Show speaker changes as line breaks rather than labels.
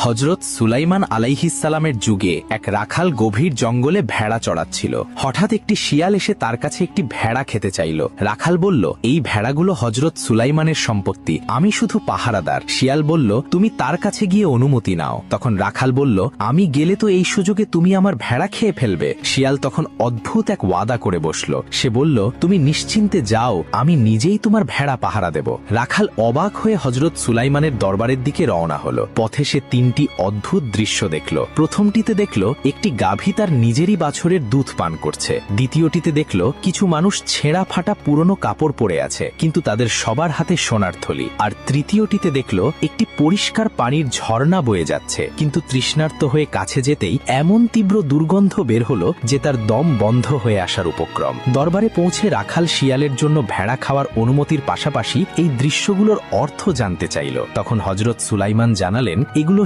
হযরত সুলাইমান আলাইহিসসালামের যুগে এক রাখাল গভীর জঙ্গলে ভেড়া চড়াচ্ছিল। হঠাৎ একটি শিয়াল এসে তার কাছে একটি ভেড়া খেতে চাইল। রাখাল বলল, এই ভেড়াগুলো হযরত সুলাইমানের সম্পত্তি, আমি শুধু পাহারাদার। শিয়াল বলল, তুমি তার কাছে গিয়ে অনুমতি নাও। তখন রাখাল বলল, আমি গেলে তো এই সুযোগে তুমি আমার ভেড়া খেয়ে ফেলবে। শিয়াল তখন অদ্ভুত এক ওয়াদা করে বসল। সে বলল, তুমি নিশ্চিন্তে যাও, আমি নিজেই তোমার ভেড়া পাহারা দেব। রাখাল অবাক হয়ে হযরত সুলাইমানের দরবারের দিকে রওনা হলো। পথে সে তিনটি অদ্ভুত দৃশ্য দেখল। প্রথমটিতে দেখল একটি গাভী তার নিজেরই বাছুরের দুধ পান করছে। দ্বিতীয়টিতে দেখল কিছু মানুষ ছেঁড়া ফাটা পুরনো কাপড় পরে আছে, কিন্তু তাদের সবার হাতে সোনার থলি। আর তৃতীয়টিতে দেখল একটি পরিষ্কার পানির ঝর্ণা বয়ে যাচ্ছে, কিন্তু তৃষ্ণার্ত হয়ে কাছে যেতেই এমন তীব্র দুর্গন্ধ বের হলো যে তার দম বন্ধ হয়ে আসার উপক্রম। দরবারে পৌঁছে রাখাল শিয়ালের জন্য ভেড়া খাওয়ার অনুমতির পাশাপাশি এই দৃশ্যগুলোর অর্থ জানতে চাইল। তখন হযরত সুলাইমান জানালেন, এগুলো